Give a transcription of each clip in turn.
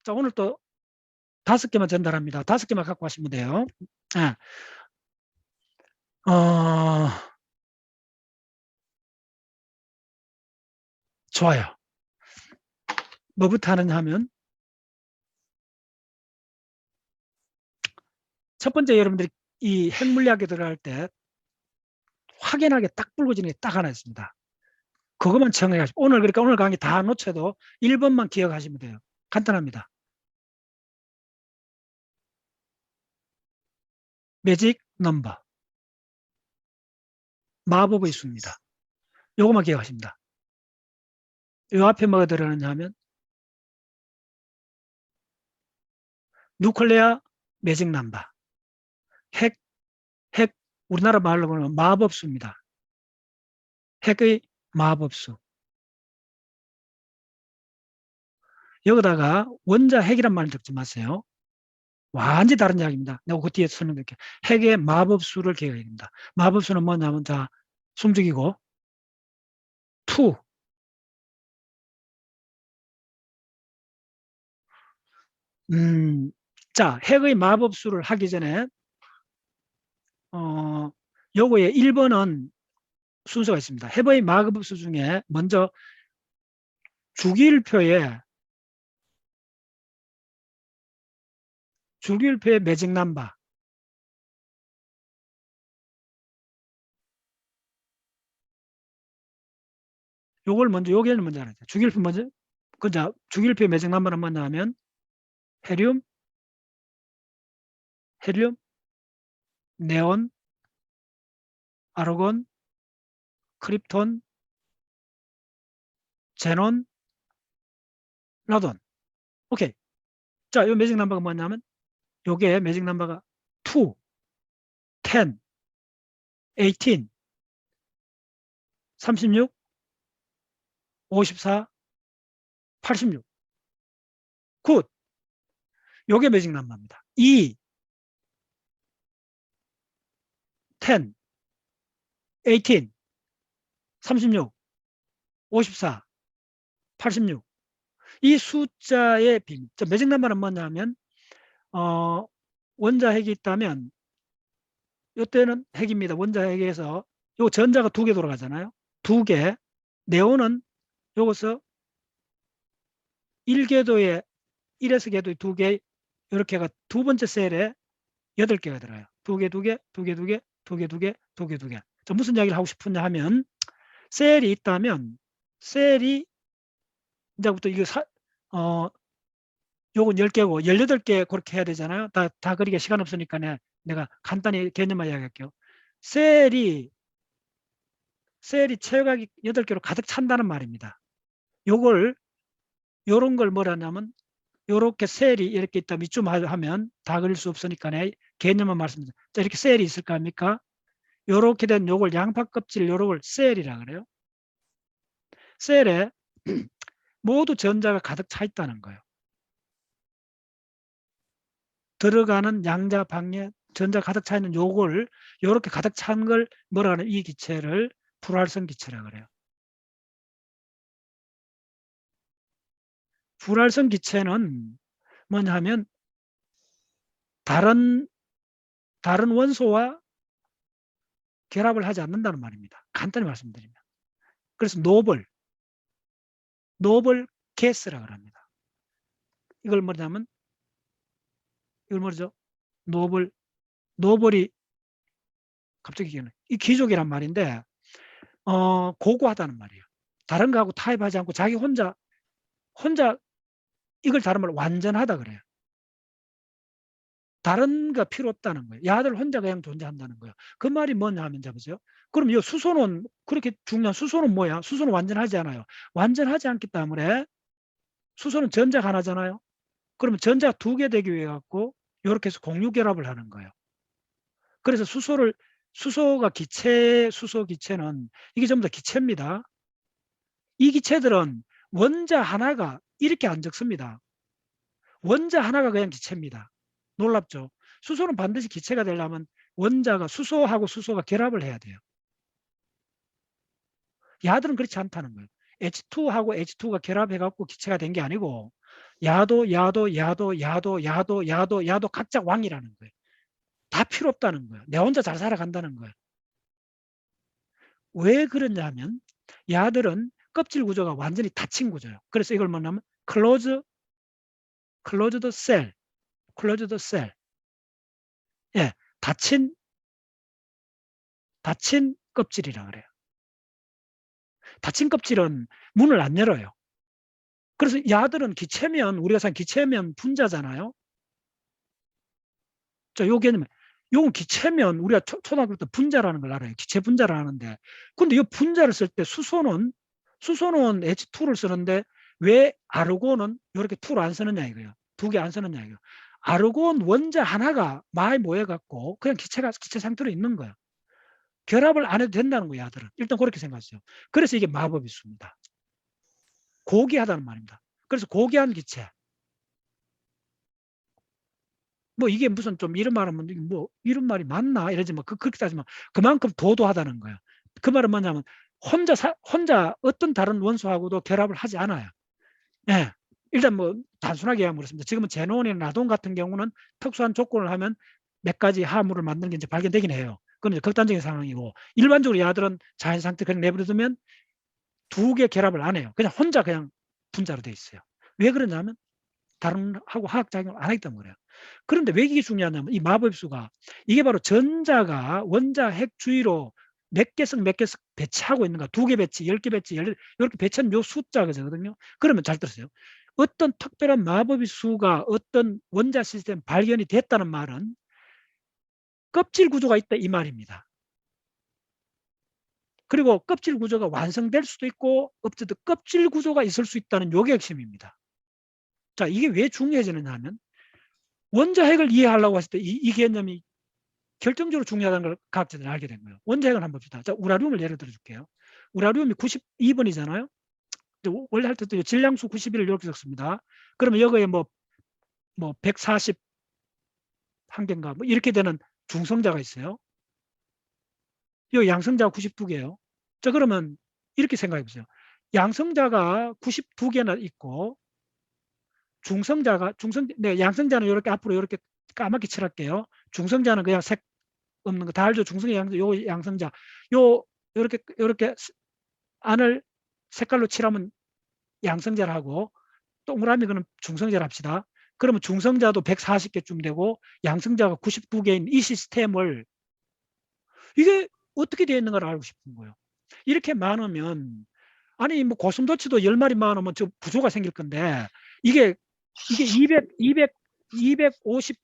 자, 오늘 또 5개만 전달합니다. 5개만 갖고 가시면 돼요. 네. 좋아요. 뭐부터 하느냐 하면, 첫 번째 여러분들이 이 핵물리학에 들어갈 때 확연하게 딱 불거지는 게 딱 하나 있습니다. 그것만 정해가지고, 그러니까 오늘 강의 다 놓쳐도 1번만 기억하시면 돼요. 간단합니다. 매직 넘버. 마법의 수입니다. 요것만 기억하십니다. 요 앞에 뭐가 들어가느냐 하면, 누클레아 매직 넘버. 핵, 우리나라 말로 보면 마법수입니다. 핵의 마법수. 여기다가 원자 핵이란 말을 듣지 마세요. 완전히 다른 이야기입니다. 내가 그 뒤에 설명드릴게요. 핵의 마법수를 기억해야 됩니다. 마법수는 뭐냐면, 자, 숨죽이고, 2. 자, 핵의 마법수를 하기 전에, 요거에 1번은 순서가 있습니다. 핵의 마법수 중에 먼저 주기율표에 매직 넘버. 요게는 먼저 알아야 돼요. 주기율표 먼저, 주기율표의 매직 넘버는 뭐냐 하면, 헤리움, 네온, 아르곤, 크립톤, 제논, 라돈. 오케이. 자, 요 매직 넘버가 뭐냐면, 요게 매직 넘버가 2, 10, 18, 36, 54, 86. 굿. 요게 매직 넘버입니다. 2, 10, 18, 36, 54, 86. 이 숫자의 비밀. 매직 넘버는 뭐냐면, 원자 핵이 있다면, 이때는 핵입니다. 원자 핵에서 요 전자가 2개 돌아가잖아요. 2개. 네온은 요것서 1궤도에 1에서 궤도에 2개, 이렇게가 두 번째 셀에 8개가 들어요. 2개, 2개, 2개, 2개, 2개, 2개, 2개, 2개. 무슨 이야기를 하고 싶으냐 하면, 셀이 있다면 셀이 이제부터 이거 요건 10개고 18개 그렇게 해야 되잖아요. 다 그리게 시간 없으니까 내가 간단히 개념만 이야기할게요. 셀이 체각이 8개로 가득 찬다는 말입니다. 요런 걸 뭐라냐면, 요렇게 셀이 이렇게 있다면 이쯤 하면 다 그릴 수 없으니까 개념만 말씀드립니다. 자, 이렇게 셀이 있을 거 아닙니까? 요렇게 된 요걸 양파 껍질 요걸 셀이라 그래요. 셀에 모두 전자가 가득 차 있다는 거예요. 들어가는 양자 방에 전자 가득 차 있는 요걸, 요렇게 가득 찬 걸 뭐라 하는, 이 기체를 불활성 기체라 그래요. 불활성 기체는 뭐냐 하면, 다른 원소와 결합을 하지 않는다는 말입니다. 간단히 말씀드리면. 그래서 노블 가스라고 합니다. 이걸 뭐냐면, 이걸 뭐죠? 노블이 갑자기 기억나요. 이 귀족이란 말인데, 고고하다는 말이에요. 다른 거하고 타협하지 않고 자기 혼자 이걸 다른 말로 완전하다 그래요. 다른 거 필요 없다는 거예요. 야들 혼자 그냥 존재한다는 거예요. 그 말이 뭐냐 하면, 잡으세요. 그럼 이 수소는, 그렇게 중요한 수소는 뭐야? 수소는 완전하지 않아요. 완전하지 않기 때문에 수소는 전자가 하나잖아요. 그러면 전자가 2개 되기 위해 갖고 이렇게 해서 공유결합을 하는 거예요. 그래서 수소 기체는 이게 전부 다 기체입니다. 이 기체들은 원자 하나가 이렇게 안 적습니다. 원자 하나가 그냥 기체입니다. 놀랍죠? 수소는 반드시 기체가 되려면 원자가, 수소하고 수소가 결합을 해야 돼요. 야들은 그렇지 않다는 거예요. H2하고 H2가 결합해갖고 기체가 된 게 아니고, 야도 각자 왕이라는 거예요. 다 필요 없다는 거예요. 내 혼자 잘 살아간다는 거예요. 왜 그러냐면 야들은 껍질 구조가 완전히 닫힌 구조예요. 그래서 이걸 뭐냐면 closed cell. 예, 닫힌 껍질이라 그래요. 닫힌 껍질은 문을 안 열어요. 그래서 야들은 기체면, 우리가 생각하는 기체면 분자잖아요. 자, 요 개념, 요건 기체면 우리가 초등학교 때 분자라는 걸 알아요. 기체 분자를 하는데, 근데 이 분자를 쓸 때 수소는 H2를 쓰는데 왜 아르곤은 이렇게 2를 안 쓰느냐 이거예요. 2개 안 쓰느냐 이거예요. 아르곤 원자 하나가 많이 모여갖고 그냥 기체 상태로 있는 거예요. 결합을 안 해도 된다는 거예요, 야들은. 일단 그렇게 생각하세요. 그래서 이게 마법이 있습니다. 고귀하다는 말입니다. 그래서 고귀한 기체. 뭐 이게 무슨 좀 이런 말하면 뭐 이런 말이 맞나 이러지 뭐 그렇게 따지면 그만큼 도도하다는 거예요. 그 말은 뭐냐면 혼자 어떤 다른 원소하고도 결합을 하지 않아요. 예. 일단 뭐 단순하게 얘기하면 그렇습니다. 지금은 제논이나 라돈 같은 경우는 특수한 조건을 하면 몇 가지 화합물을 만드는 게 이제 발견되긴 해요. 그건 이제 극단적인 상황이고 일반적으로 야들은 자연 상태 그냥 내버려두면 2개 결합을 안 해요. 그냥 혼자 그냥 분자로 돼 있어요. 왜 그러냐면 다른 하고 화학작용을 안 하기 때문에 그래요. 그런데 왜 이게 중요하냐면 이 마법수가 이게 바로 전자가 원자 핵 주위로 몇 개씩 배치하고 있는가, 2개 배치, 10개 배치, 이렇게 배치한 요 숫자거든요. 그러면 잘 들으세요. 어떤 특별한 마법의 수가 어떤 원자 시스템 발견이 됐다는 말은 껍질 구조가 있다 이 말입니다. 그리고 껍질 구조가 완성될 수도 있고 없어도 껍질 구조가 있을 수 있다는 요게 핵심입니다. 자, 이게 왜 중요해지느냐 하면 원자 핵을 이해하려고 했을 때 이 개념이 결정적으로 중요하다는 걸 과학자들이 알게 된 거예요. 원자 핵을 한번 봅시다. 자, 우라늄을 예를 들어 줄게요. 우라늄이 92번이잖아요. 원래 할 때도 질량수 91을 이렇게 적습니다. 그러면 여기에 뭐 140 한 개인가 뭐 이렇게 되는 중성자가 있어요. 이 양성자가 92개예요. 자, 그러면 이렇게 생각해 보세요. 양성자가 92개나 있고 양성자는 이렇게 앞으로 이렇게 까맣게 칠할게요. 중성자는 그냥 색 없는 거 다 알죠. 중성의 양성자. 요렇게 안을 색깔로 칠하면 양성자를 하고 동그라미 그는 중성자를 합시다. 그러면 중성자도 140개쯤 되고 양성자가 92개인 이 시스템을 이게 어떻게 되어 있는가를 알고 싶은 거예요. 이렇게 많으면 아니 뭐 고슴도치도 10마리 많으면 저 부조가 생길 건데 이게 250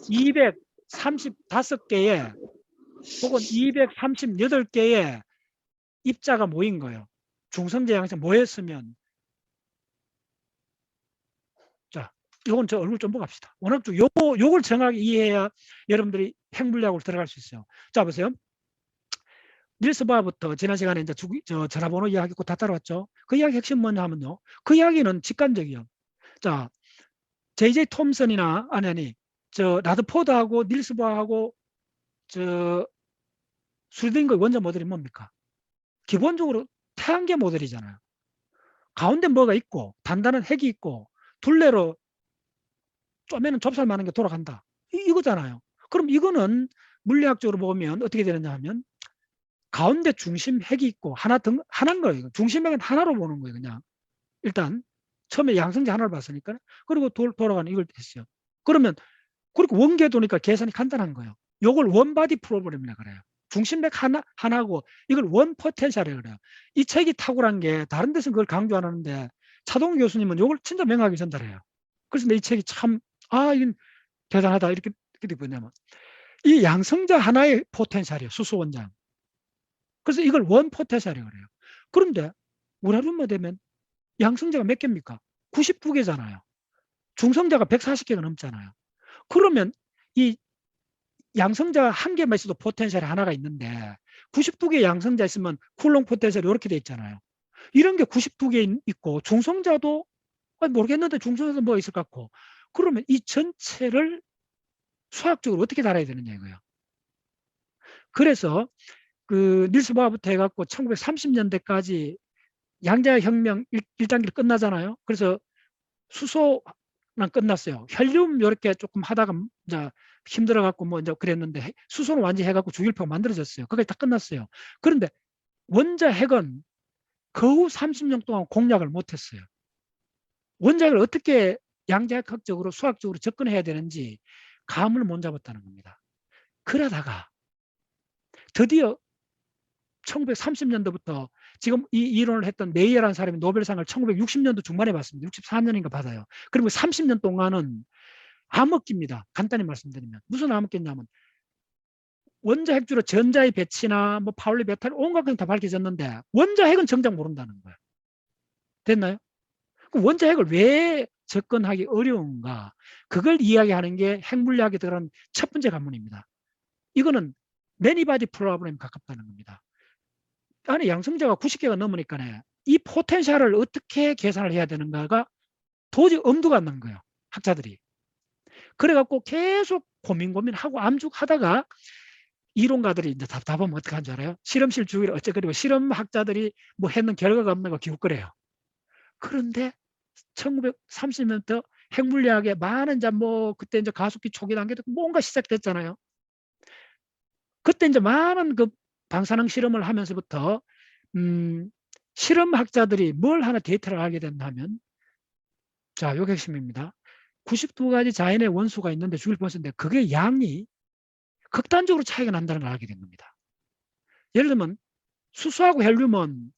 235개의 혹은 238개의 입자가 모인 거예요. 중성자 양성 모였으면 자, 요건 저 얼굴 좀 보고 갑시다. 워낙 좀 요걸 정확히 이해해야 여러분들이 핵물리학으로 들어갈 수 있어요. 자, 보세요. 닐스 보아부터 지난 시간에 이제 전화번호 이야기 다 따라왔죠. 그 이야기 핵심 뭐냐 하면요. 그 이야기는 직관적이요. 자, J.J. 톰슨이나 저 라드포드하고 닐스 보아하고 저 스루딩거의 원자 모델이 뭡니까? 기본적으로 태양계 모델이잖아요. 가운데 뭐가 있고 단단한 핵이 있고 둘레로 쪼매는 좁쌀 많은 게 돌아간다. 이거잖아요. 그럼 이거는 물리학적으로 보면 어떻게 되느냐 하면 가운데 중심 핵이 있고 하나인 거예요. 중심 핵은 하나로 보는 거예요. 그냥 일단 처음에 양성자 하나를 봤으니까 그리고 돌아가는 이걸 했어요. 그러면 그렇게 원궤도니까 계산이 간단한 거예요. 이걸 원바디 프로그램이라 그래요. 중심맥 하나고 이걸 원 포텐셜이라고 그래요. 이 책이 탁월한 게 다른 데서는 그걸 강조 안 하는데 차동우 교수님은 이걸 진짜 명확하게 전달해요. 그래서 이 책이 참 이건 대단하다 이렇게 뭐냐면 이 양성자 하나의 포텐셜이에요. 수소 원장. 그래서 이걸 원 포텐셜이라고 그래요. 그런데 우라늄만 되면 양성자가 몇 개입니까? 99개잖아요. 중성자가 140개가 넘잖아요. 그러면 이 양성자 한 개만 있어도 포텐셜이 하나가 있는데 92개 양성자 있으면 쿨롱 포텐셜이 이렇게 돼 있잖아요. 이런 게 92개 있고 중성자도 모르겠는데 중성자도 뭐 있을 것 같고 그러면 이 전체를 수학적으로 어떻게 달아야 되느냐 이거예요. 그래서 그 닐스 보아부터 해갖고 1930년대까지 양자혁명 1단계를 끝나잖아요. 그래서 수소는 끝났어요. 헬륨 이렇게 조금 하다가 이제 힘들어 갖고 뭐 이제 그랬는데 수소는 완전히 해갖고 주기율표가 만들어졌어요. 그게 다 끝났어요. 그런데 원자핵은 그 후 30년 동안 공략을 못했어요. 원자핵을 어떻게 양자역학적으로 수학적으로 접근해야 되는지 감을 못 잡았다는 겁니다. 그러다가 드디어 1930년도부터 지금 이 이론을 했던 메이어라는 사람이 노벨상을 1960년도 중반에 받습니다. 64년인가 받아요. 그리고 30년 동안은 암흑기입니다. 간단히 말씀드리면 무슨 암흑기냐면 원자핵주로 전자의 배치나 뭐 파울리 메탈 온갖 것이 다 밝혀졌는데 원자핵은 정작 모른다는 거예요. 됐나요? 그럼 원자핵을 왜 접근하기 어려운가? 그걸 이야기하는 게 핵물리학에 들어간 첫 번째 관문입니다. 이거는 매니바디 프로블렘에 가깝다는 겁니다. 안에 양성자가 90개가 넘으니까 이 포텐셜을 어떻게 계산을 해야 되는가가 도저히 엄두가 안 난 거예요. 학자들이. 그래갖고 계속 고민하고 암죽하다가 이론가들이 이제 답답하면 어떻게 하는 줄 알아요? 실험실 주기를 어쩌고 실험학자들이 뭐 했는 결과가 없는 거 기웃거려요. 그런데 1930년부터 핵물리학에 많은 이제 뭐 그때 이제 가속기 초기 단계도 뭔가 시작됐잖아요. 그때 이제 많은 그 방사능 실험을 하면서부터 실험학자들이 뭘 하나 데이터를 알게 된다면 자, 요게 핵심입니다. 92가지 자연의 원소가 있는데 주기율표인데 그게 양이 극단적으로 차이가 난다는 걸 알게 된 겁니다. 예를 들면 수소하고 헬륨은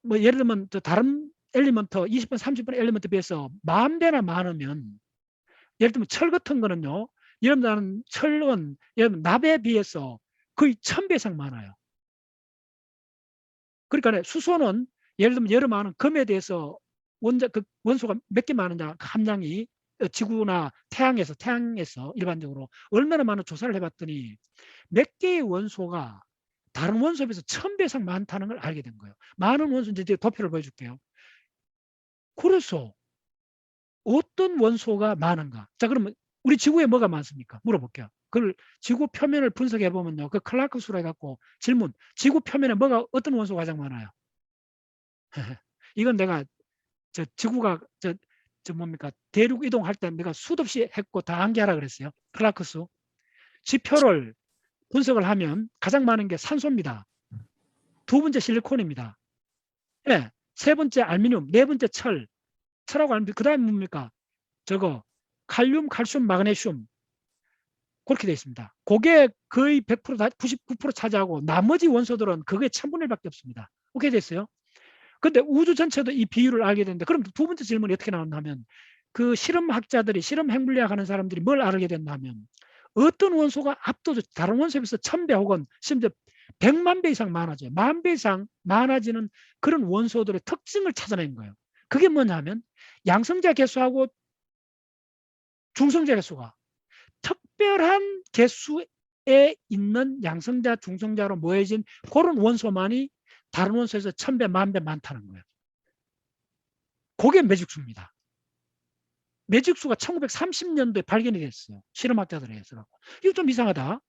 뭐 예를 들면 다른 엘리먼트 20번, 30번 엘리먼트에 비해서 10,000배나 많으면 예를 들면 철 같은 거는요. 예를 들면 철은 예를 들면 납에 비해서 거의 1000배 이상 많아요. 그러니까 수소는 예를 들면 여러 많은 금에 대해서 그 원소가 몇 개 많은지 함량이 지구나 태양에서 일반적으로 얼마나 많은 조사를 해봤더니 몇 개의 원소가 다른 원소에 비해서 1000배 이상 많다는 걸 알게 된 거예요. 많은 원소 이제 도표를 보여줄게요. 그래서 어떤 원소가 많은가? 자, 그러면 우리 지구에 뭐가 많습니까? 물어볼게요. 그걸 지구 표면을 분석해 보면요. 그 클라크 수로 해갖고 질문. 지구 표면에 어떤 원소가 가장 많아요? 이건 내가 지구가 뭡니까? 대륙 이동할 때 내가 수도 없이 했고 다 암기하라 그랬어요. 클라크 수. 지표를 분석을 하면 가장 많은 게 산소입니다. 두 번째 실리콘입니다. 네, 세 번째 알루미늄, 네 번째 철하고 알루미늄. 그 다음에 뭡니까? 저거 칼륨, 칼슘, 마그네슘 그렇게 되어 있습니다. 그게 거의 100% 99% 차지하고 나머지 원소들은 그게 1000분의 1밖에 없습니다. 오케이 됐어요? 근데 우주 전체도 이 비율을 알게 되는데 그럼 두 번째 질문이 어떻게 나왔냐면 그 실험학자들이 실험 핵물리학 하는 사람들이 뭘 알게 됐냐면 어떤 원소가 압도적 다른 원소에 비해서 1000배 혹은 심지어 100만 배 이상 많아져요. 10,000배 이상 많아지는 그런 원소들의 특징을 찾아낸 거예요. 그게 뭐냐면 양성자 개수하고 중성자 개수가 특별한 개수에 있는 양성자, 중성자로 모여진 그런 원소만이 다른 원소에서 1000배, 10,000배 많다는 거예요. 그게 매직수입니다. 매직수가 1930년도에 발견이 됐어요. 실험학자들에 의해서. 이거 좀 이상하다.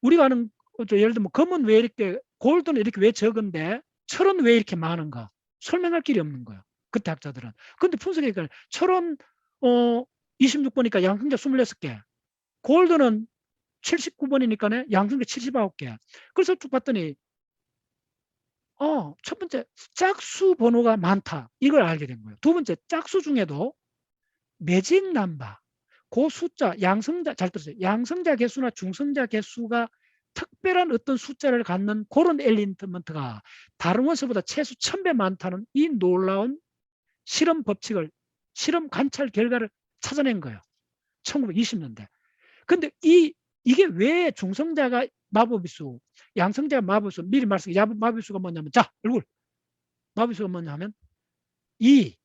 우리가 아는 예를 들면 금은 왜 이렇게 골드는 이렇게 왜 적은데 철은 왜 이렇게 많은가? 설명할 길이 없는 거예요. 그때 학자들은. 근데 분석해니까 철은 26번이니까 양성자 26개. 골드는 79번이니까 양성자 79개. 그래서 쭉 봤더니 첫 번째 짝수 번호가 많다. 이걸 알게 된 거예요. 두 번째 짝수 중에도 매직 넘버 그 숫자 양성자 잘 들으세요. 양성자 개수나 중성자 개수가 특별한 어떤 숫자를 갖는 그런 엘리먼트가 다른 원소보다 최소 1000배 많다는 이 놀라운 실험 법칙을 실험 관찰 결과를 찾아낸 거예요. 1920년대. 근데 이게 왜 중성자가 마법이수, 양성자가 마법이수, 미리 말씀드린 마법이수가 뭐냐면 자, 얼굴. 마법이수가 뭐냐면 2,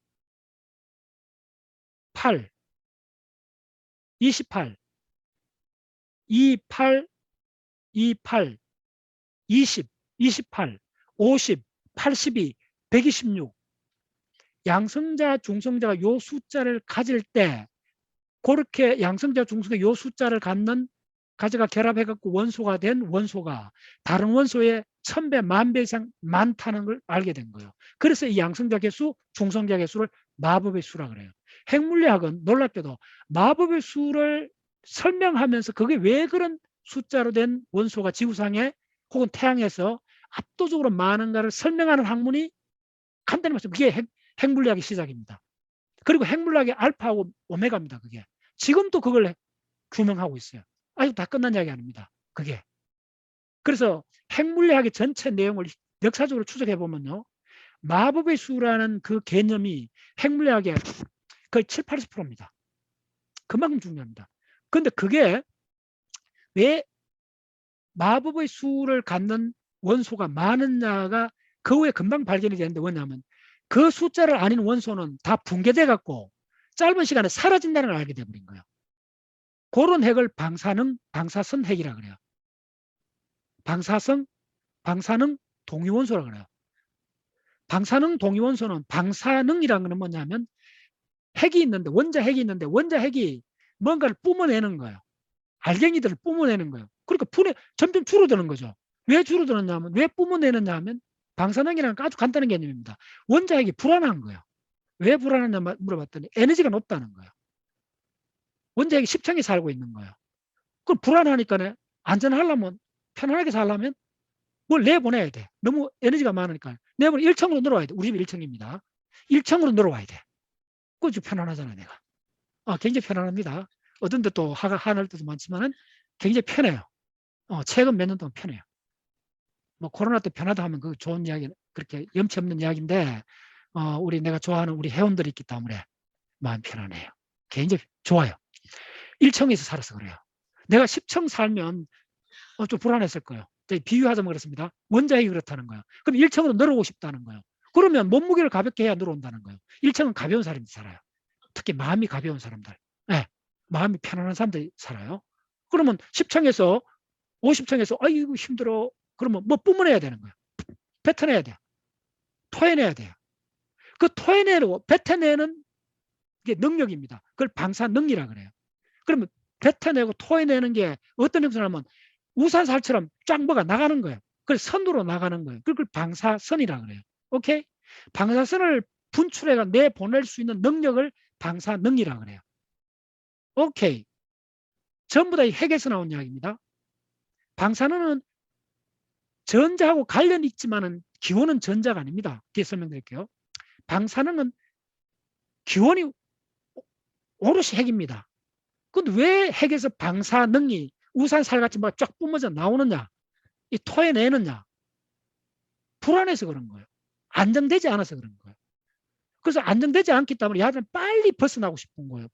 8, 28, 28, 28, 20, 28, 50, 82, 126. 양성자, 중성자가 요 숫자를 가질 때 그렇게 양성자, 중성자 요 숫자를 갖는 가지가 결합해갖고 원소가 된 원소가 다른 원소의 1000배, 10,000배 이상 많다는 걸 알게 된 거예요. 그래서 이 양성자 개수, 중성자 개수를 마법의 수라 그래요. 핵물리학은 놀랍게도 마법의 수를 설명하면서 그게 왜 그런 숫자로 된 원소가 지구상에 혹은 태양에서 압도적으로 많은가를 설명하는 학문이 간단히 말하면 그게 핵물리학의 시작입니다. 그리고 핵물리학의 알파하고 오메가입니다. 그게 지금도 그걸 규명하고 있어요. 아직 다 끝난 이야기 아닙니다. 그게. 그래서 핵물리학의 전체 내용을 역사적으로 추적해 보면요, 마법의 수라는 그 개념이 핵물리학의 거의 7, 80%입니다. 그만큼 중요합니다. 그런데 그게 왜 마법의 수를 갖는 원소가 많으냐가 그 후에 금방 발견이 되는데, 뭐냐면 그 숫자를 아닌 원소는 다 붕괴돼 갖고 짧은 시간에 사라진다는 걸 알게 돼버린 거예요. 그런 핵을 방사선 핵이라 그래요. 방사능 동위원소라 그래요. 방사능 동위원소는, 방사능이라는 것은 뭐냐면 핵이 있는데, 원자 핵이 뭔가를 뿜어내는 거예요. 알갱이들을 뿜어내는 거예요. 그러니까 점점 줄어드는 거죠. 왜 줄어드느냐면, 왜 뿜어내느냐 하면, 방사능이라는 건 아주 간단한 개념입니다. 원자 핵이 불안한 거예요. 왜 불안하냐 물어봤더니 에너지가 높다는 거예요. 원자 핵이 10층에 살고 있는 거예요. 그럼 불안하니까 안전하려면, 편안하게 살려면 뭘 내보내야 돼. 너무 에너지가 많으니까. 내보내 1층으로 늘어와야 돼. 우리 집 1층입니다. 1층으로 늘어와야 돼. 그거 편안하잖아, 내가. 굉장히 편안합니다. 어떤 데 또 화날 때도 많지만은 굉장히 편해요. 최근 몇 년 동안 편해요. 뭐 코로나 때 편하다 하면 그 좋은 이야기, 그렇게 염치 없는 이야기인데, 내가 좋아하는 우리 회원들이 있기 때문에 마음 편안해요. 굉장히 좋아요. 1층에서 살아서 그래요. 내가 10층 살면 좀 불안했을 거예요. 비유하자면 그렇습니다. 원자핵이 그렇다는 거예요. 그럼 1층으로 늘어오고 싶다는 거예요. 그러면 몸무게를 가볍게 해야 늘어온다는 거예요. 1층은 가벼운 사람이 살아요. 특히 마음이 가벼운 사람들. 네, 마음이 편안한 사람들이 살아요. 그러면 10층에서 50층에서 아이고 힘들어. 그러면 뭐 뿜어내야 되는 거예요. 뱉어내야 돼요. 토해내야 돼요. 그 토해내고 뱉어내는 게 능력입니다. 그걸 방사능이라 그래요. 그러면 뱉어내고 토해내는 게 어떤 형태를 하면 우산살처럼 쫙 뭐가 나가는 거예요. 그걸 선으로 나가는 거예요. 그걸 방사선이라 그래요. 오케이? 방사선을 분출해가 내보낼 수 있는 능력을 방사능이라 그래요. 오케이. 전부 다 핵에서 나온 이야기입니다. 방사능은 전자하고 관련이 있지만은 기원은 전자가 아닙니다. 뒤에 설명드릴게요. 방사능은 기원이 오롯이 핵입니다. 근데 왜 핵에서 방사능이 우산살같이 막 쫙 뿜어져 나오느냐? 이 토해내느냐? 불안해서 그런 거예요. 안정되지 않아서 그런 거예요. 그래서 안정되지 않기 때문에 야들은 빨리 벗어나고 싶은 거예요.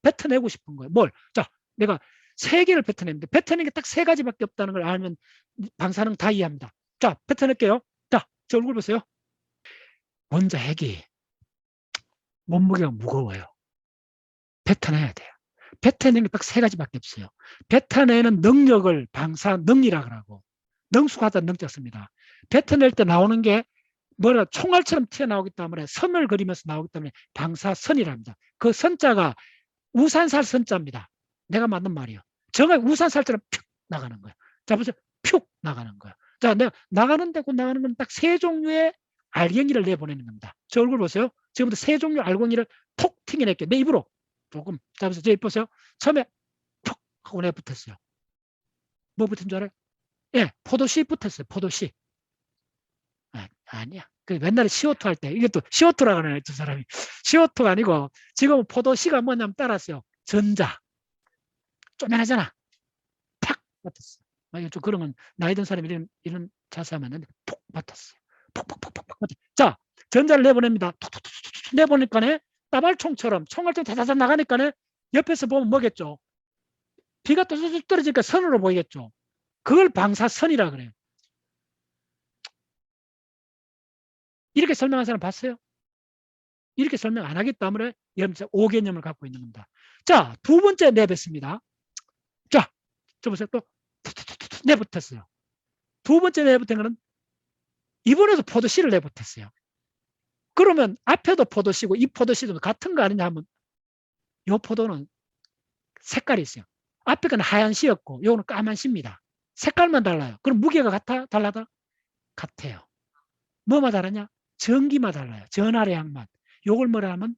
뱉어내고 싶은 거예요. 뭘? 자, 내가 3개를 뱉어내는데 뱉어내는 게 딱 3가지밖에 없다는 걸 알면 방사능 다 이해합니다. 자, 뱉어낼게요. 자, 제 얼굴 보세요. 원자 핵이 몸무게가 무거워요. 뱉어내야 돼요. 뱉어내는 게 딱 3가지밖에 없어요. 뱉어내는 능력을 방사능이라 그러고, 능숙하다는 능자 씁니다. 뱉어낼 때 나오는 게 뭐라 총알처럼 튀어나오기 때문에 선을 그리면서 나오기 때문에 방사선이랍니다. 그 선자가 우산살 선자입니다. 내가 만든 말이에요. 정말 우산살처럼 푹 나가는 거예요. 자, 보세요. 푹 나가는 거예요. 자, 내가 나가는 건 딱 3종류의 알갱이를 내보내는 겁니다. 저 얼굴 보세요. 지금부터 3종류 알갱이를 톡 튕겨낼게요. 내 입으로 조금. 자, 보세요. 저 입 보세요. 처음에 톡 하고 내 붙었어요. 뭐 붙은 줄 알아요? 예, 포도씨 붙었어요. 포도씨. 아니야. 그 옛날에 CO2 할 때, 이것도 CO2라고 하네요, 저 사람이. CO2가 아니고, 지금은 포도씨가 뭐냐면 따랐어요. 전자. 쪼매하잖아. 팍! 붙었어. 좀 그런 건, 나이 든 사람이 이런 자세하면 톡! 붙었어요. 톡! 자, 전자를 내보냅니다. 톡! 내보니까네, 따발총처럼, 총알총 다다다 나가니까네, 옆에서 보면 뭐겠죠? 비가 또 쑥쑥 떨어지니까 선으로 보이겠죠? 그걸 방사선이라 그래요. 이렇게 설명한 사람 봤어요? 이렇게 설명 안 하기 때문에 여러분 5개념을 갖고 있는 겁니다. 자, 2번째 내뱉습니다. 자, 저 보세요. 또 내뱉었어요. 2번째 내뱉은 거는 이번에도 포도씨를 내뱉었어요. 그러면 앞에도 포도씨고 이 포도씨도 같은 거 아니냐 하면 이 포도는 색깔이 있어요. 앞에 건 하얀 씨였고 이거는 까만 씨입니다. 색깔만 달라요. 그럼 무게가 달라다? 같아요. 뭐만 다르냐? 전기만 달라요. 전하량만. 요걸 뭐라 하면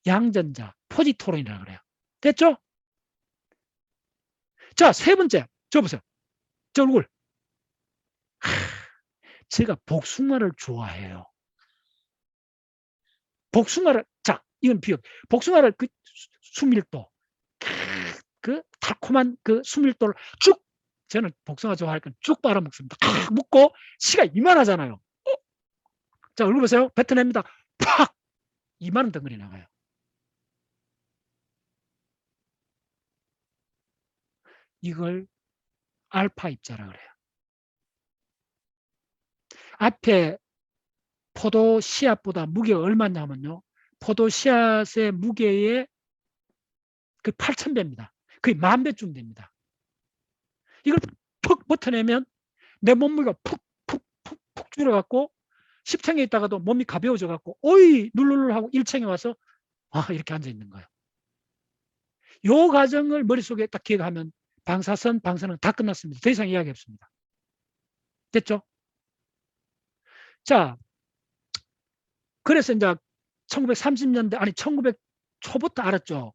양전자, 포지토론이라고 그래요. 됐죠? 자, 세 번째. 저 보세요. 저 얼굴. 제가 복숭아를 좋아해요. 복숭아를, 자, 이건 비교. 복숭아를 그 수밀도, 그 달콤한 그 수밀도를 쭉, 저는 복숭아 좋아하니까 쭉 빨아먹습니다. 먹고 씨가 이만하잖아요. 자, 얼굴 보세요. 뱉어냅니다. 팍! 이만한 덩어리 나가요. 이걸 알파 입자라 그래요. 앞에 포도 씨앗보다 무게가 얼마냐면요. 포도 씨앗의 무게의 그 8,000배입니다. 거의 10,000배쯤 됩니다. 이걸 푹 버텨내면 내 몸무게가 푹 줄어갖고 10층에 있다가도 몸이 가벼워져갖고 어이 눌룰 하고 1층에 와서 이렇게 앉아있는 거예요. 요 과정을 머릿속에 딱 기억하면 방사선, 방사능 다 끝났습니다. 더 이상 이야기 없습니다. 됐죠? 자, 그래서 이제 1930년대, 아니 1900 초부터 알았죠.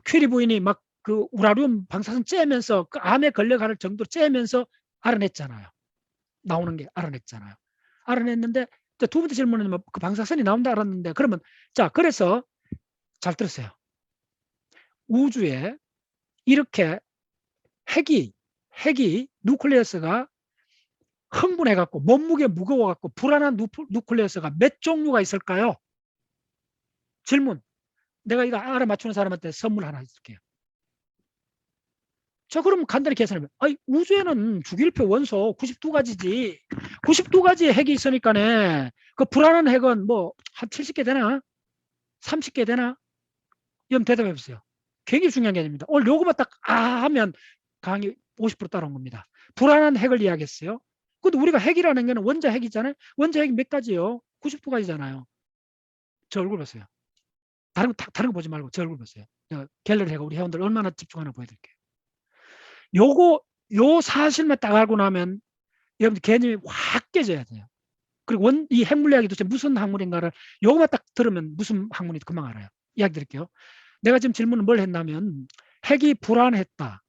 퀴리 부인이 막 그 우라늄 방사선 쬐면서 그 암에 걸려갈 정도로 쬐면서 알아냈잖아요. 나오는 게 알아냈잖아요. 알아냈는데 두 번째 질문은 그 방사선이 나온다 알았는데, 그러면 자, 그래서 잘 들었어요. 우주에 이렇게 핵이 누클레어스가 흥분해갖고 몸무게 무거워갖고 불안한 누클레어스가 몇 종류가 있을까요? 질문. 내가 이거 알아맞추는 사람한테 선물 하나 해줄게요. 자, 그럼 간단히 계산하면, 우주에는 주기율표 원소 92가지지. 92가지의 핵이 있으니까네. 그 불안한 핵은 뭐 한 70개 되나? 30개 되나? 이런 대답해 보세요. 굉장히 중요한 개념입니다. 오늘 요거만 딱 하면 강의 50% 따라온 겁니다. 불안한 핵을 이야기했어요. 근데 우리가 핵이라는 거는 원자 핵이잖아요. 원자 핵이 몇 가지요? 92가지잖아요. 저 얼굴 보세요. 다른 거 보지 말고 저 얼굴 보세요. 갤러리 해가 우리 회원들 얼마나 집중하나 보여드릴게요. 요 사실만 딱 알고 나면 여러분들 개념이 확 깨져야 돼요. 그리고 이 핵물리학이 도대체 무슨 학문인가를 요거만 딱 들으면 무슨 학문인지 금방 알아요. 이야기 드릴게요. 내가 지금 질문을 뭘 했냐면 핵이 불안했다.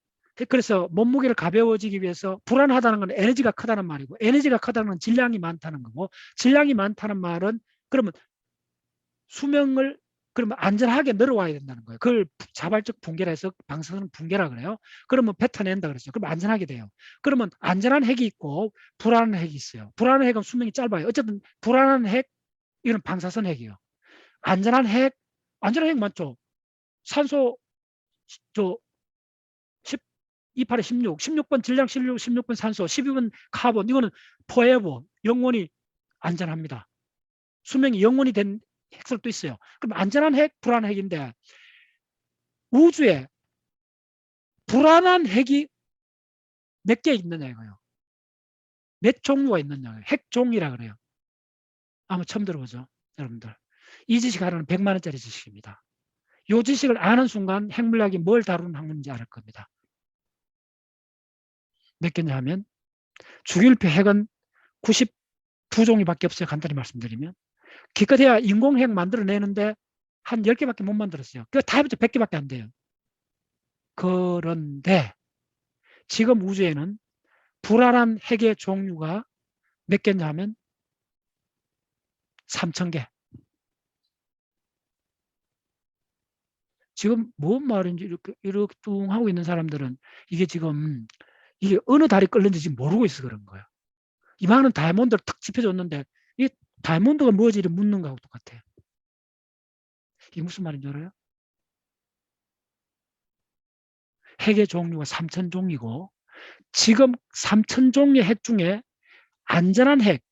그래서 몸무게를 가벼워지기 위해서 불안하다는 건 에너지가 크다는 말이고, 에너지가 크다는 건 질량이 많다는 거고, 질량이 많다는 말은 그러면 수명을 그러면 안전하게 늘어와야 된다는 거예요. 그걸 자발적 붕괴라 해서 방사선 붕괴라 그래요. 그러면 뱉어낸다 그랬죠. 그럼 안전하게 돼요. 그러면 안전한 핵이 있고 불안한 핵이 있어요. 불안한 핵은 수명이 짧아요. 어쨌든 불안한 핵, 이건 방사선 핵이에요. 안전한 핵 맞죠? 산소 28에 16, 16번 질량 16번 산소, 12번 카본, 이거는 forever, 영원히 안전합니다. 수명이 영원히 된 핵설도 있어요. 그럼 안전한 핵, 불안한 핵인데 우주에 불안한 핵이 몇 개 있느냐 이거예요. 몇 종류가 있느냐, 핵종이라 그래요. 아마 처음 들어보죠, 여러분들. 이 지식 하나는 100만 원짜리 지식입니다. 이 지식을 아는 순간 핵물리학이 뭘 다루는 학문인지 알 겁니다. 몇 개냐 하면 주기율표 핵은 92종류밖에 없어요. 간단히 말씀드리면. 기껏해야 인공핵 만들어내는데 한 10개밖에 못 만들었어요. 그거 다 해봤자 100개밖에 안 돼요. 그런데 지금 우주에는 불안한 핵의 종류가 몇 개냐 하면 3,000개. 지금 뭔 말인지 이렇게 뚱 하고 있는 사람들은 이게 지금 이게 어느 달이 끓는지 지금 모르고 있어 그런 거예요. 이만한 다이아몬드를 탁 짚어줬는데 이 다이아몬드가 뭐지 이렇게 묻는 거하고 똑같아요. 이게 무슨 말인지 알아요? 핵의 종류가 3,000종이고 지금 3,000종의 핵 중에 안전한 핵,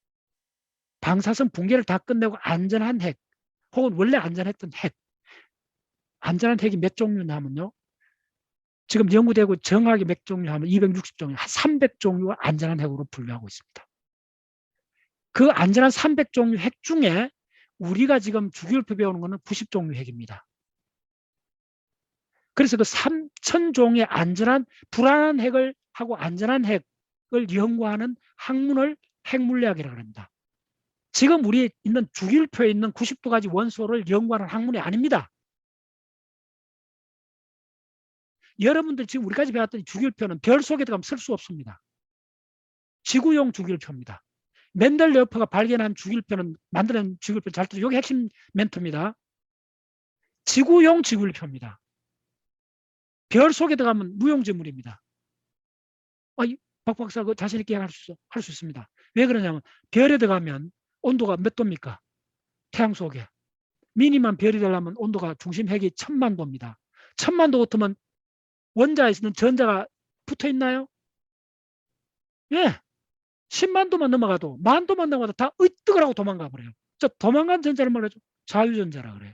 방사선 붕괴를 다 끝내고 안전한 핵, 혹은 원래 안전했던 핵, 안전한 핵이 몇 종류냐 하면요. 지금 연구되고 정확하게 몇 종류 하면 260종류, 300종류가 안전한 핵으로 분류하고 있습니다. 그 안전한 300종류 핵 중에 우리가 지금 주기율표 배우는 것은 90종류 핵입니다. 그래서 그 3,000종의 안전한 불안한 핵을 하고 안전한 핵을 연구하는 학문을 핵물리학이라고 합니다. 지금 우리 있는 주기율표에 있는 90두 가지 원소를 연구하는 학문이 아닙니다. 여러분들 지금 우리까지 배웠던 주기율표는 별 속에 들어가면 쓸 수 없습니다. 지구용 주기율표입니다. 맨델레우프가 발견한 주기율표는 만드는 주기율표 잘 들어. 여기 핵심 멘트입니다. 지구용 주기율표입니다. 별 속에 들어가면 무용지물입니다. 박 박사 그 자신 있게 할 수 있습니다. 왜 그러냐면 별에 들어가면 온도가 몇 도입니까? 태양 속에. 미니만 별이 되려면 온도가 중심 핵이 1000만 도입니다. 1000만 도 같으면 원자에 있는 전자가 붙어 있나요? 예. 10만 도만 넘어가도, 만 도만 넘어가도 다 으뜨걸 하고 도망가 버려요. 저 도망간 전자를 뭐라죠? 자유전자라 그래요.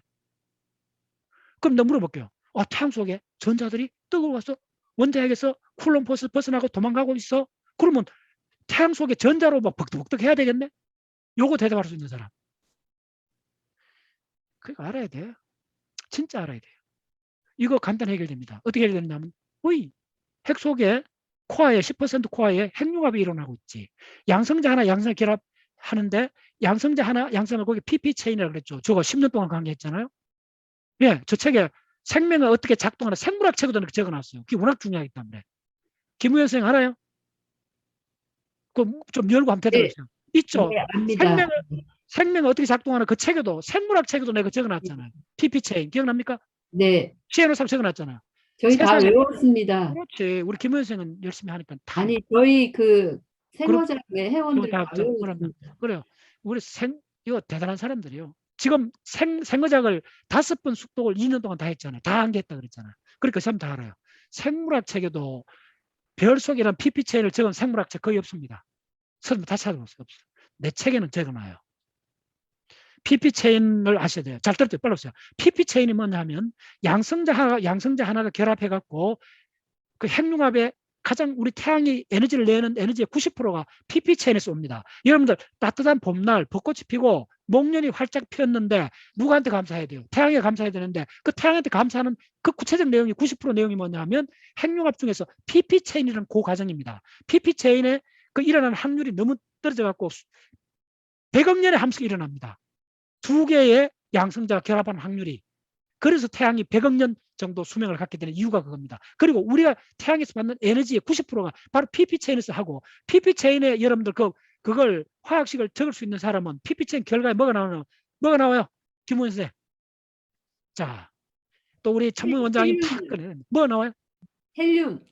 그럼 내가 물어볼게요. 태양 속에 전자들이 뜨거워서 원자핵에서 쿨론 포스 벗어나고 도망가고 있어? 그러면 태양 속에 전자로 막 벅득벅득 해야 되겠네? 요거 대답할 수 있는 사람. 그거 알아야 돼요. 진짜 알아야 돼요. 이거 간단히 해결됩니다. 어떻게 해결되냐면, 핵 속에 코어에 10% 코어에 핵융합이 일어나고 있지. 양성자 하나 양성자 결합하는데 양성자 하나 양성을 거기 PP 체인이라고 그랬죠. 저거 10년 동안 강의했잖아요. 예, 저 책에 생명은 어떻게 작동하나 생물학 책에도 적어놨어요. 그게 워낙 중요하기 때문에. 김우현 선생 알아요? 그럼 좀 열고 한번 대답해주세요. 있죠. 네, 압니다. 생명은 어떻게 작동하나 그 책에도 생물학 책에도 내가 적어놨잖아요. PP 체인 기억납니까? 네. 시에노삼 적어놨잖아요. 저희 다 외웠습니다. 그렇지. 우리 김우현 선생은 열심히 하니까 다. 아니 저희 그 생어장의 회원들 다 외웠습니다. 그래요. 우리 이거 대단한 사람들이요. 지금 생어작을 5번 숙독을 2년 동안 다 했잖아요. 다 암기했다 그랬잖아요. 그러니까 참 다 알아요. 생물학 책에도 별 속이라는 PP 체인을 적은 생물학 책 거의 없습니다. 선생님 다 찾아보세요. 없어요. 내 책에는 적어놔요. PP 체인을 아셔야 돼요. 잘 들었죠? 빨리 오세요. PP 체인이 뭐냐 하면 양성자 하나가 결합해 갖고 그 핵융합에 가장 우리 태양이 에너지를 내는 에너지의 90%가 PP 체인에서 옵니다. 여러분들 따뜻한 봄날 벚꽃이 피고 목련이 활짝 피었는데 누구한테 감사해야 돼요? 태양에 감사해야 되는데 그 태양한테 감사하는 그 구체적 내용이 90% 내용이 뭐냐 하면 핵융합 중에서 PP 체인이라는 그 과정입니다. PP 체인에 그 일어나는 확률이 너무 떨어져 갖고 100억 년의 함수가 일어납니다. 두 개의 양성자가 결합하는 확률이. 그래서 태양이 100억 년 정도 수명을 갖게 되는 이유가 그겁니다. 그리고 우리가 태양에서 받는 에너지의 90%가 바로 PP체인에서 하고, PP체인에 여러분들 그걸 화학식을 적을 수 있는 사람은 PP체인 결과에 뭐가 나와요? 김우현 선생. 자, 또 우리 천문 원장님 탁 꺼내. 뭐가 나와요? 헬륨.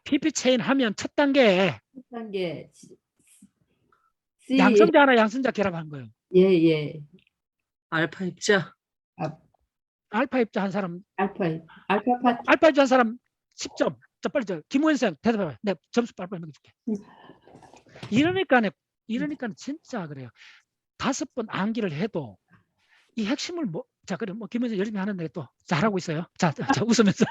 PP체인 하면 첫 단계 C. 양성자 하나 양성자 결합한 거예요. 예. 알파 입자. 알파 입자 한 사람. 알파 입자 한 사람 10점. 자, 빨리 김우현 선생 대답해봐요. 내가 점수 빨리 먹여줄게. 이러니까 진짜 그래요. 5번 암기를 해도 이 핵심을 그래 김우현 선생 열심히 하는데 또 잘하고 있어요. 자 웃으면서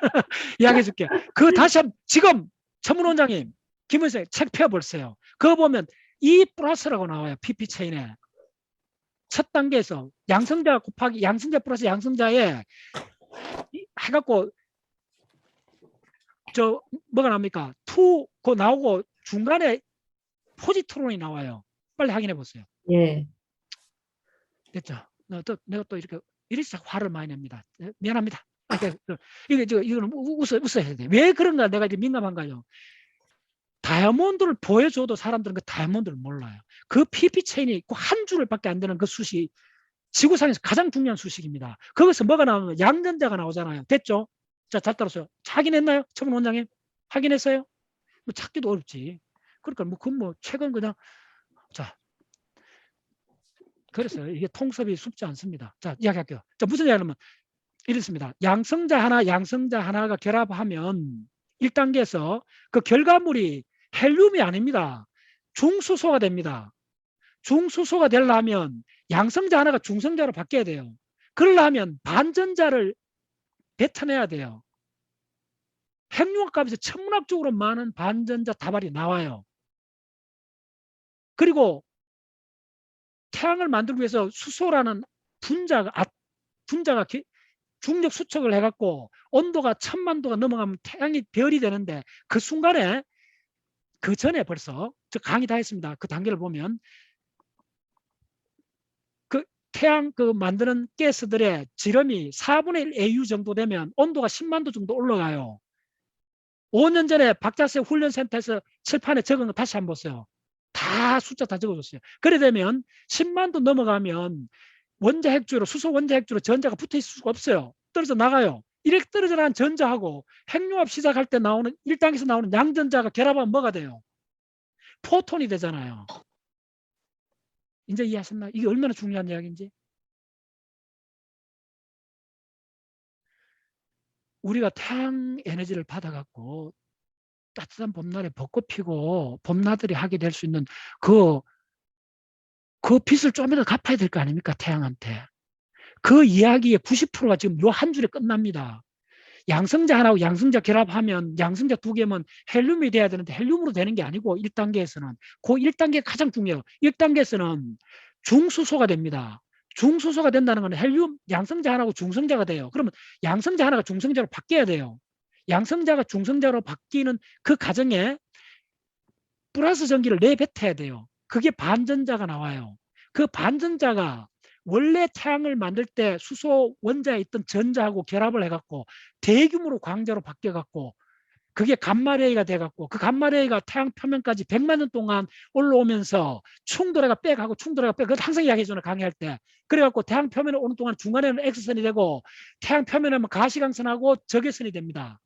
이야기해줄게. 다시 한번 지금 천문 원장님 김우현 선생 책 펴보세요. 그거 보면 E 플러스라고 나와요. PP 체인에. 첫 단계에서 양성자 곱하기 양성자 플러스 양성자에 해갖고 뭐가 나옵니까? 2 그 나오고 중간에 포지트론이 나와요. 빨리 확인해 보세요. 예. 됐죠? 내가 또 이렇게 화를 많이 냅니다. 미안합니다. 이거는 웃어야 돼. 왜 그런가 내가 이제 민감한가요? 다이아몬드를 보여줘도 사람들은 그 다이아몬드를 몰라요. 그 PP 체인이 한 줄밖에 안 되는 그 수식, 지구상에서 가장 중요한 수식입니다. 거기서 뭐가 나오면 양전자가 나오잖아요. 됐죠? 자, 잘 따라서요. 확인했나요? 천문 원장님? 확인했어요? 찾기도 어렵지. 그러니까 최근 그냥 자, 그래서 이게 통섭이 쉽지 않습니다. 자, 이야기할게요. 자, 무슨 이야기냐면 이렇습니다. 양성자 하나가 결합하면 1단계에서 그 결과물이 헬륨이 아닙니다. 중수소가 됩니다. 중수소가 되려면 양성자 하나가 중성자로 바뀌어야 돼요. 그러려면 반전자를 뱉어내야 돼요. 핵융합값에서 천문학적으로 많은 반전자 다발이 나와요. 그리고 태양을 만들기 위해서 수소라는 분자가 중력 수척을 해갖고 온도가 1000만 도가 넘어가면 태양이 별이 되는데 그 순간에 그 전에 벌써 저 강의 다 했습니다. 그 단계를 보면 그 태양 그 만드는 가스들의 지름이 4분의 1 AU 정도 되면 온도가 10만 도 정도 올라가요. 5년 전에 박자세 훈련센터에서 칠판에 적은 거 다시 한번 보세요. 다 숫자 다 적어줬어요. 그래 되면 10만 도 넘어가면 원자 핵주로 수소 원자 핵주로 전자가 붙어 있을 수가 없어요. 떨어져 나가요. 이렇게 떨어져 나간 전자하고 핵융합 시작할 때 나오는 1단계에서 나오는 양전자가 결합하면 뭐가 돼요? 포톤이 되잖아요. 이제 이해하셨나요? 이게 얼마나 중요한 이야기인지. 우리가 태양 에너지를 받아갖고 따뜻한 봄날에 벚꽃 피고 봄나들이 하게 될 수 있는 그 빚을 좀이라도 갚아야 될 거 아닙니까? 태양한테. 그 이야기의 90%가 지금 요 한 줄에 끝납니다. 양성자 하나하고 양성자 결합하면 양성자 두 개면 헬륨이 돼야 되는데 헬륨으로 되는 게 아니고 1단계에서는 그 1단계가 가장 중요해요. 1단계에서는 중수소가 됩니다. 중수소가 된다는 건 헬륨 양성자 하나하고 중성자가 돼요. 그러면 양성자 하나가 중성자로 바뀌어야 돼요. 양성자가 중성자로 바뀌는 그 과정에 플러스 전기를 내뱉어야 돼요. 그게 반전자가 나와요. 그 반전자가 원래 태양을 만들 때 수소 원자에 있던 전자하고 결합을 해갖고 대규모로 광자로 바뀌어갖고 그게 감마레이가 돼갖고 그 감마레이가 태양 표면까지 100만 년 동안 올라오면서 충돌해가 백하고 충돌해가 백. 그것도 항상 이야기해주는 강의할 때. 그래갖고 태양 표면에 오는 동안 중간에는 X선이 되고 태양 표면에는 가시광선하고 적외선이 됩니다.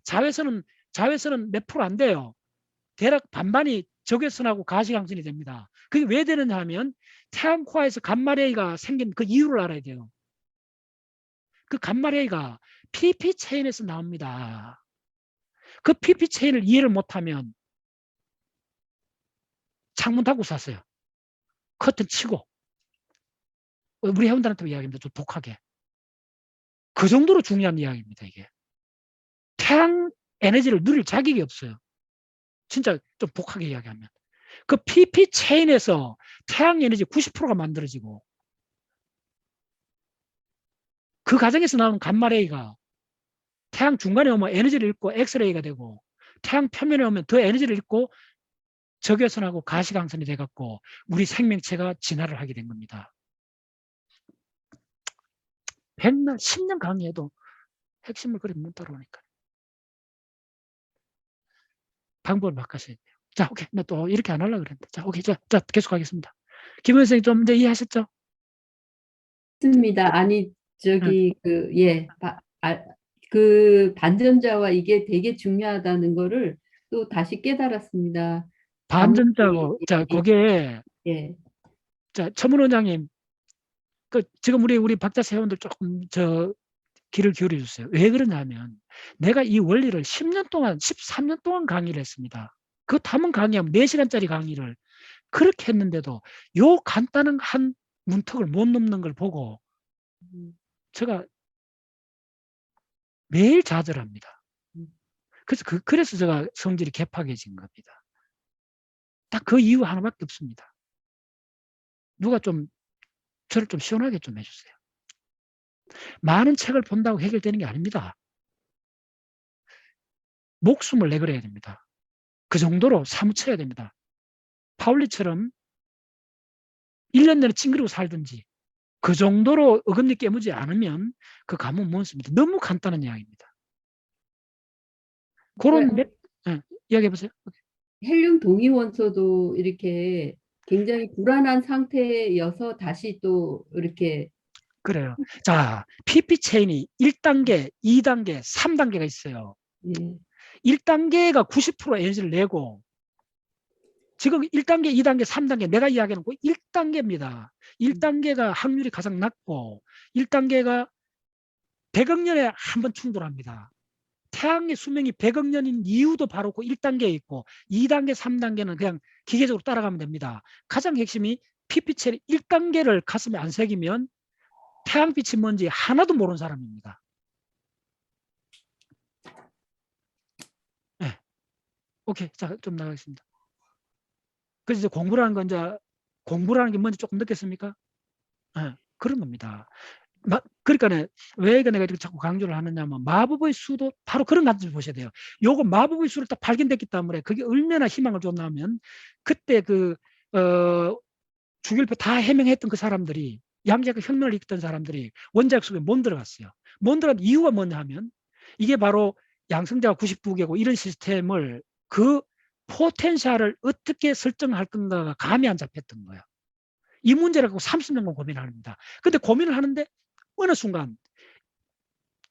자외선은 몇 프로 안 돼요. 대략 반반이 적외선하고 가시광선이 됩니다. 그게 왜 되느냐 하면 태양코어에서 감마레이가 생긴 그 이유를 알아야 돼요. 그 감마레이가 PP 체인에서 나옵니다. 그 PP 체인을 이해를 못하면 창문 닫고 샀어요. 커튼 치고. 우리 회원들한테 이야기합니다. 좀 독하게. 그 정도로 중요한 이야기입니다. 이게. 태양 에너지를 누릴 자격이 없어요. 진짜 좀 독하게 이야기하면. 그 PP 체인에서 태양 에너지 90%가 만들어지고 그 과정에서 나오는 감마레이가 태양 중간에 오면 에너지를 잃고 엑스레이가 되고 태양 표면에 오면 더 에너지를 잃고 적외선하고 가시광선이 돼갖고 우리 생명체가 진화를 하게 된 겁니다. 100년, 10년 강의해도 핵심을 그리 못 따라오니까. 방법을 바꿔셔야 돼요. 자, 오케이. 나 또 이렇게 안 하려고 그랬는데. 자, 오케이. 자, 계속하겠습니다. 김 선생님 좀 이제 이해하셨죠? 맞습니다. 아니, 저기, 그 반전자와 이게 되게 중요하다는 거를 또 다시 깨달았습니다. 반전자고, 자, 그게, 예, 자, 천문 원장님, 지금 우리 박자세 회원들 조금 귀를 기울여 주세요. 왜 그러냐면, 내가 이 원리를 10년 동안, 13년 동안 강의를 했습니다. 그 탐험 강의하면 4시간짜리 강의를 그렇게 했는데도 요 간단한 한 문턱을 못 넘는 걸 보고 제가 매일 좌절합니다. 그래서 제가 성질이 개팍해진 겁니다. 딱 그 이유 하나밖에 없습니다. 누가 좀 저를 좀 시원하게 좀 해주세요. 많은 책을 본다고 해결되는 게 아닙니다. 목숨을 내걸어야 됩니다. 그 정도로 사무쳐야 됩니다. 파울리처럼 1년 내내 찡그리고 살든지 그 정도로 어금니 깨무지 않으면 그 가문 못 씁니다. 너무 간단한 이야기입니다. 그런 이야기해보세요. 헬륨 동위 원소도 이렇게 굉장히 불안한 상태여서 다시 또 이렇게 그래요. 자, PP 체인이 1단계, 2단계, 3단계가 있어요. 예. 1단계가 90% 에너지를 내고 지금 1단계, 2단계, 3단계 내가 이야기하는 거 1단계입니다. 1단계가 확률이 가장 낮고 1단계가 100억 년에 한 번 충돌합니다. 태양의 수명이 100억 년인 이유도 바로 그 1단계에 있고 2단계, 3단계는 그냥 기계적으로 따라가면 됩니다. 가장 핵심이 PP체리 1단계를 가슴에 안 새기면 태양빛이 뭔지 하나도 모르는 사람입니다. 네. 오케이. 자, 좀 나가겠습니다. 그래서 이제 공부라는 게 뭔지 조금 느꼈습니까? 네. 그런 겁니다. 그러니까 왜 내가 이렇게 자꾸 강조를 하느냐면 마법의 수도 바로 그런 관점을 보셔야 돼요. 요거 마법의 수를 딱 발견됐기 때문에 그게 얼마나 희망을 줬냐면 그때 주기율표 다 해명했던 그 사람들이, 양자역 혁명을 이끌던 사람들이 원자핵 속에 못 들어갔어요. 못 들어간 이유가 뭐냐 하면 이게 바로 양성자가 99개고 이런 시스템을 그 포텐셜을 어떻게 설정할 건가가 감이 안 잡혔던 거예요. 이 문제를 갖고 30년간 고민을 합니다. 근데 고민을 하는데 어느 순간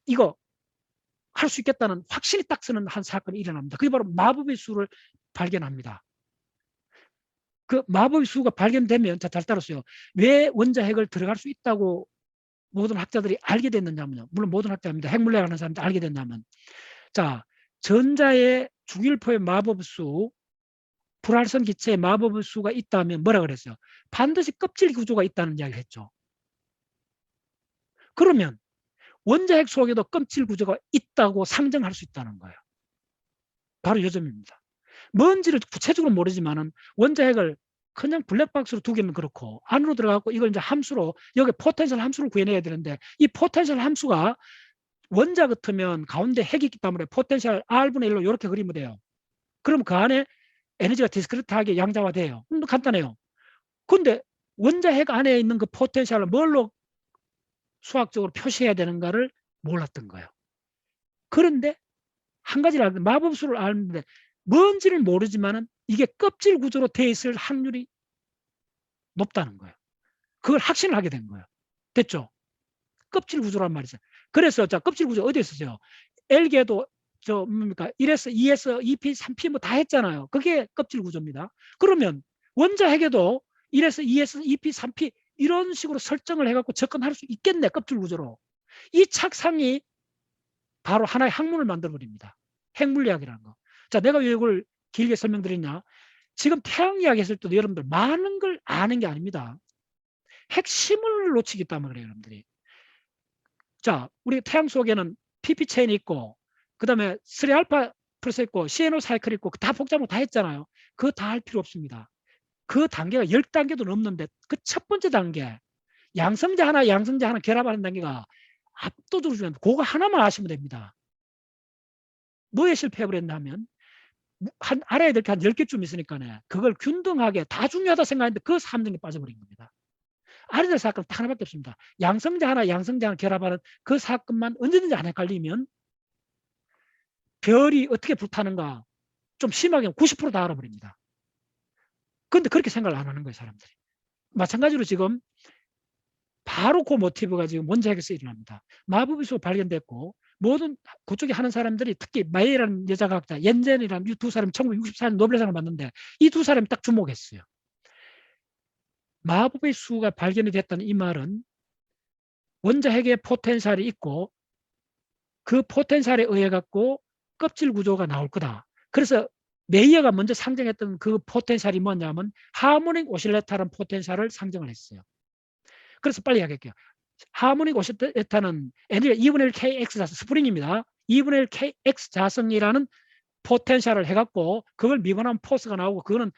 이거 할 수 있겠다는 확신이 딱 서는 한 사건이 일어납니다. 그게 바로 마법의 수를 발견합니다. 그 마법의 수가 발견되면, 자, 잘 따랐어요. 왜 원자핵을 들어갈 수 있다고 모든 학자들이 알게 됐느냐면요. 물론 모든 학자입니다. 핵물리학 하는 사람들 알게 됐냐면, 자, 전자의 주기율표의 마법의 수, 불활성 기체의 마법의 수가 있다면 뭐라 그랬어요? 반드시 껍질 구조가 있다는 이야기를 했죠. 그러면 원자핵 속에도 껍질 구조가 있다고 상정할 수 있다는 거예요. 바로 이 점입니다. 뭔지를 구체적으로 모르지만은 원자핵을 그냥 블랙박스로 두기는 그렇고 안으로 들어가고 이걸 이제 함수로, 여기 포텐셜 함수를 구해내야 되는데 이 포텐셜 함수가 원자 같으면 가운데 핵이 있기 때문에 포텐셜 R분의 1로 이렇게 그리면 돼요. 그럼 그 안에 에너지가 디스크리트하게 양자화돼요. 간단해요. 근데 원자핵 안에 있는 그 포텐셜을 뭘로 수학적으로 표시해야 되는가를 몰랐던 거예요. 그런데 한 가지를 알는데, 마법수를 아는데 뭔지를 모르지만은 이게 껍질 구조로 되어 있을 확률이 높다는 거예요. 그걸 확신을 하게 된 거예요. 됐죠? 껍질 구조란 말이죠. 그래서 자, 껍질 구조 어디에 있었어요? 엘게도 저 뭡니까? 1S, 2S, 2P, 3P 뭐 다 했잖아요. 그게 껍질 구조입니다. 그러면 원자핵에도 1S, 2S, 2P, 3P 이런 식으로 설정을 해갖고 접근할 수 있겠네, 껍질 구조로. 이 착상이 바로 하나의 학문을 만들어버립니다. 핵물리학이라는 거. 자, 내가 왜 이걸 길게 설명드리냐? 지금 태양 이야기 했을 때도 여러분들 많은 걸 아는 게 아닙니다. 핵심을 놓치기 때문에 그래요, 여러분들이. 자, 우리 태양 속에는 PP 체인이 있고, 그 다음에 3알파 플러스 있고, CNO 사이클 있고, 다 복잡한 거 다 했잖아요. 그거 다 할 필요 없습니다. 그 단계가 10단계도 넘는데 그 첫 번째 단계, 양성자 하나 결합하는 단계가 압도적으로 중요합니다. 그거 하나만 아시면 됩니다. 뭐에 실패해버렸나 하면 알아야 될 게 한 10개쯤 있으니까요. 그걸 균등하게 다 중요하다 생각했는데 그 3등에 빠져버린 겁니다. 알아야 될 사건은 딱 하나밖에 없습니다. 양성자 하나 결합하는 그 사건만 언제든지 안 헷갈리면 별이 어떻게 불타는가 좀 심하게 90% 다 알아버립니다. 그런데 그렇게 생각을 안 하는 거예요, 사람들이. 마찬가지로 지금 바로 그 모티브가 지금 원자핵에서 일어납니다. 마법의 수가 발견됐고 모든 그쪽에 하는 사람들이, 특히 마이라는 여자과학자, 옌젠이라는 이 두 사람이 1964년 노벨상을 받는데 이 두 사람이 딱 주목했어요. 마법의 수가 발견이 됐다는 이 말은 원자핵의 포텐셜이 있고 그 포텐셜에 의해 갖고 껍질 구조가 나올 거다. 그래서 메이어가 먼저 상정했던 그 포텐셜이 뭐냐면 하모닉 오실레타라는 포텐셜을 상정을 했어요. 그래서 빨리 이야기할게요. 하모닉 오실레타는 에너지가 2분의 1 kx 자성, 스프링입니다. 2분의 1 kx 자성이라는 포텐셜을 해갖고 그걸 미분하면 포스가 나오고, 그거는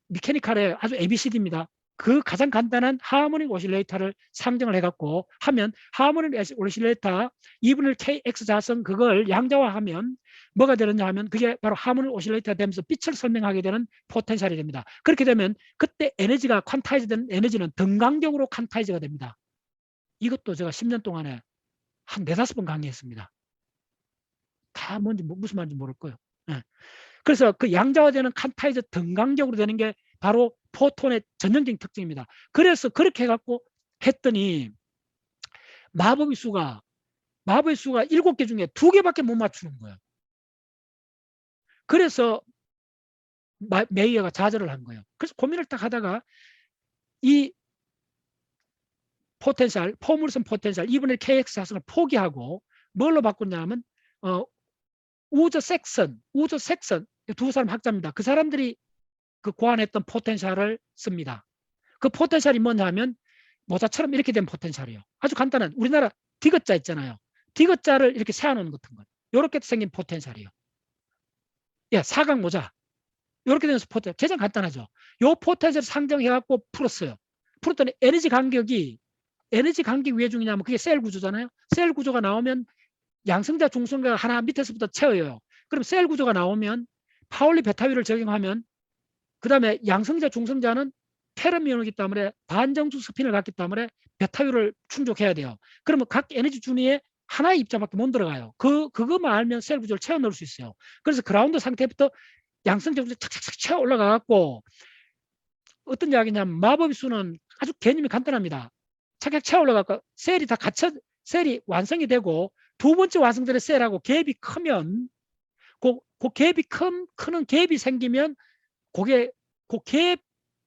미케니컬의 아주 ABCD입니다. 그 가장 간단한 하모닉 오실레이터를 상정을 해갖고 하면 하모닉 오실레이터 2분의 1 kx 자성, 그걸 양자화하면 뭐가 되느냐 하면 그게 바로 하모닉 오실레이터가 되면서 빛을 설명하게 되는 포텐셜이 됩니다. 그렇게 되면 그때 에너지가 퀀타이즈 된 에너지는 등강적으로 퀀타이즈가 됩니다. 이것도 제가 10년 동안에 한 4-5번 강의했습니다. 다 뭔지 무슨 말인지 모를 거예요. 네. 그래서 그 양자화되는 칸타이즈 등강적으로 되는 게 바로 포톤의 전형적인 특징입니다. 그래서 그렇게 해갖고 했더니 마법의 수가 7개 중에 2개밖에 못 맞추는 거예요. 그래서 메이어가 좌절을 한 거예요. 그래서 고민을 딱 하다가 이 포텐셜, 포물선 포텐셜 2분의 1 kx 자성을 포기하고 뭘로 바꿨냐면 우저 섹선 두 사람 학자입니다. 그 사람들이 그 고안했던 포텐셜을 씁니다. 그 포텐셜이 뭐냐면 모자처럼 이렇게 된 포텐셜이에요. 아주 간단한, 우리나라 디귿자 있잖아요. 디귿자를 이렇게 세워놓은 같은 거. 이렇게 생긴 포텐셜이에요. 예, 사각 모자. 이렇게 되면서 포텐셜 가장 간단하죠. 이 포텐셜 상정해갖고 풀었어요. 풀었더니 에너지 간격이 왜 중요냐면 그게 셀 구조잖아요. 셀 구조가 나오면 양성자, 중성자가 하나 밑에서부터 채워요. 그럼 셀 구조가 나오면 파울리 베타위를 적용하면 그 다음에 양성자, 중성자는 페르미온이기 때문에 반정수 스핀을 갖기 때문에 베타율을 충족해야 돼요. 그러면 각 에너지 준위에 하나의 입자밖에 못 들어가요. 그것만 알면 셀 구조를 채워 넣을 수 있어요. 그래서 그라운드 상태부터 양성적으로 착착착 채워 올라가 갖고 어떤 이야기냐면 마법의 수는 아주 개념이 간단합니다. 착착 채워 올라가고 셀이 다 갖춰 셀이 완성이 되고 두 번째 완성되는 셀하고 갭이 크면 그 갭이 크는 갭이 생기면 그게 그 갭